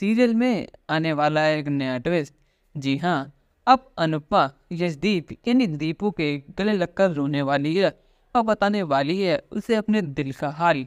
Serial में आने वाला है एक नया ट्विस्ट। जी हाँ, अब अनुपमा यशदीप यानी दीपू के गले लगकर रोने वाली है और बताने वाली है उसे अपने दिल का हाल।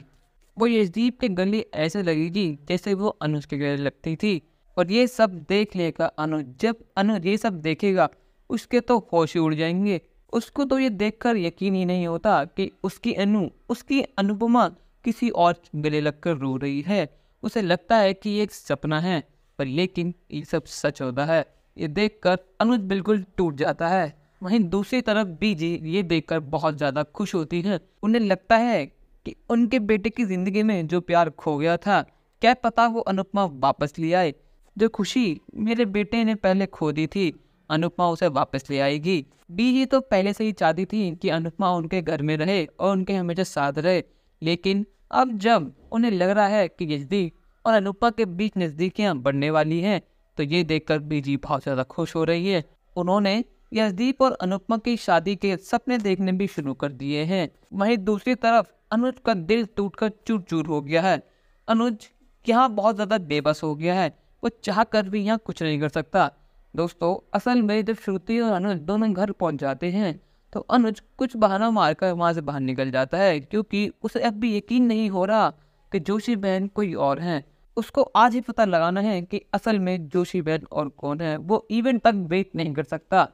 वो यशदीप के गले ऐसे लगेगी जैसे वो अनुज के गले लगती थी। और ये सब देख लेगा अनुज। जब अनुज ये सब देखेगा उसके तो होश ही उड़ जाएंगे। उसको तो ये देखकर यकीन ही नहीं होता कि उसकी अनुपमा किसी और गले लगकर रो रही है। उसे लगता है कि ये एक सपना है, पर लेकिन ये सब सच होता है। ये देखकर अनुज बिल्कुल टूट जाता है। वहीं दूसरी तरफ बीजी ये देखकर बहुत ज़्यादा खुश होती है। उन्हें लगता है कि उनके बेटे की ज़िंदगी में जो प्यार खो गया था, क्या पता वो अनुपमा वापस ले आए। जो खुशी मेरे बेटे ने पहले खो दी थी, अनुपमा उसे वापस ले आएगी। बीजी तो पहले से ही चाहती थी कि अनुपमा उनके घर में रहे और उनके हमेशा साथ रहे, लेकिन अब जब उन्हें लग रहा है कि यशदीप और अनुपमा के बीच नज़दीकियां बढ़ने वाली हैं, तो ये देखकर बीजी बहुत ज़्यादा खुश हो रही है। उन्होंने यशदीप और अनुपमा की शादी के सपने देखने भी शुरू कर दिए हैं। वहीं दूसरी तरफ अनुज का दिल टूटकर चूर चूर हो गया है। अनुज यहाँ बहुत ज़्यादा बेबस हो गया है। वो चाह कर भी यहाँ कुछ नहीं कर सकता। दोस्तों, असल में जब श्रुति और अनुज दोनों घर पहुँच जाते हैं तो अनुज कुछ बहाना मारकर वहाँ से बाहर निकल जाता है, क्योंकि उसे अब भी यकीन नहीं हो रहा कि जोशी बहन कोई और है। उसको आज ही पता लगाना है कि असल में जोशी बहन और कौन है। वो इवेंट तक वेट नहीं कर सकता।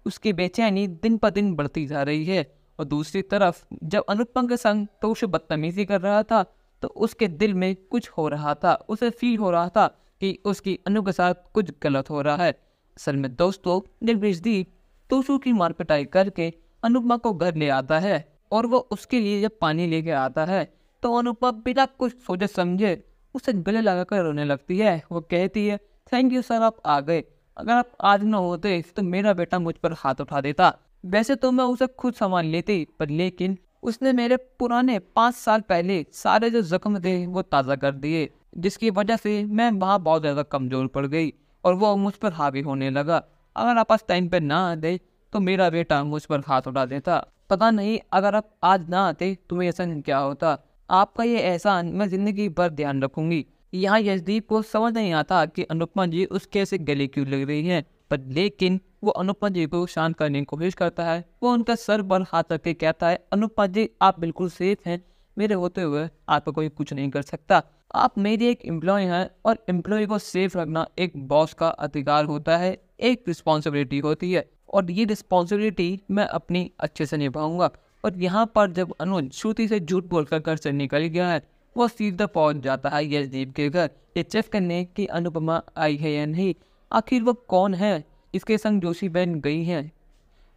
उसकी बेचैनी दिन पर दिन बढ़ती जा रही है। और दूसरी तरफ जब अनुपमा के संग तो उसे बदतमीजी कर रहा था, तो उसके दिल में कुछ हो रहा था। उसे फील हो रहा था कि उसकी अनु के साथ कुछ गलत हो रहा है। असल में दोस्तों, जब यशदीप तोशु की मारपिटाई करके अनुपमा को घर ले आता है और वो उसके लिए जब पानी लेके आता है, तो अनुपमा बिना कुछ सोचे समझे उसे गले लगाकर रोने लगती है। वो कहती है, थैंक यू सर, आप आ गए। अगर आप आज न होते तो मेरा बेटा मुझ पर हाथ उठा देता। वैसे तो मैं उसे खुद संभाल लेती, पर लेकिन उसने मेरे पुराने 5 साल पहले सारे जो जख्म थे वो ताज़ा कर दिए, जिसकी वजह से मैं वहाँ बहुत ज़्यादा कमज़ोर पड़ गई और वो मुझ पर हावी होने लगा। अगर आप आज टाइम पर ना आते तो मेरा बेटा मुझ पर हाथ उठा देता। पता नहीं अगर आप आज ना आते तो मेरा एहसान क्या होता। आपका ये एहसान मैं ज़िंदगी भर ध्यान रखूंगी। यहाँ यशदीप को समझ नहीं आता कि अनुपमा जी उसके ऐसे गले क्यों लग रही है, पर लेकिन वो अनुपमा जी को शांत करने की कोशिश करता है। वो उनका सर पर हाथ रख के कहता है, अनुपमा जी आप बिल्कुल सेफ हैं। मेरे होते हुए आपको कोई कुछ नहीं कर सकता। आप मेरी एक एम्प्लॉय हैं और एम्प्लॉय को सेफ रखना एक बॉस का अधिकार होता है, एक रिस्पॉन्सिबिलिटी होती है, और ये रिस्पॉन्सिबिलिटी मैं अपनी अच्छे से निभाऊंगा। और यहाँ पर जब अनुज श्रुति से झूठ बोलकर घर से निकल गया है, वो सीधा पहुँच जाता है यशदीप के घर ये चेक करने कि अनुपमा आई है या नहीं, आखिर वो कौन है इसके संग जोशी बहन गई है।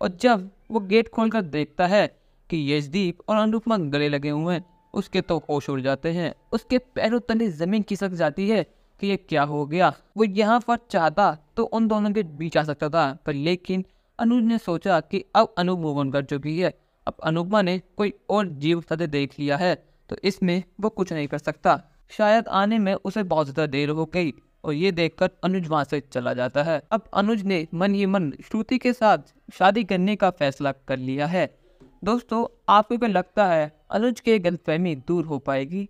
और जब वो गेट खोलकर देखता है कि यशदीप और अनुपमा गले लगे हुए हैं, उसके तो होश उड़ जाते हैं। उसके पैरों तले जमीन खिसक जाती है कि ये क्या हो गया। वो यहाँ पर चाहता तो उन दोनों के बीच आ सकता था, पर लेकिन अनुज ने सोचा कि अब अनु मूव ऑन कर चुकी है। अब अनुपमा ने कोई और जीव साथी देख लिया है, तो इसमें वो कुछ नहीं कर सकता। शायद आने में उसे बहुत ज़्यादा देर हो गई और ये देखकर अनुज वहाँ से चला जाता है। अब अनुज ने मन ही मन श्रुति के साथ शादी करने का फैसला कर लिया है। दोस्तों, आपको क्या लगता है, अनुज की गलतफहमी दूर हो पाएगी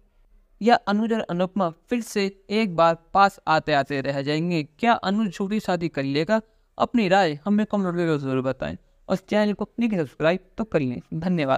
या अनुज और अनुपमा फिर से एक बार पास आते आते रह जाएंगे? क्या अनुज छोटी शादी कर लेगा? अपनी राय हमें कमेंट करके जरूर बताएं और चैनल को नहीं सब्सक्राइब तो कर लें। धन्यवाद।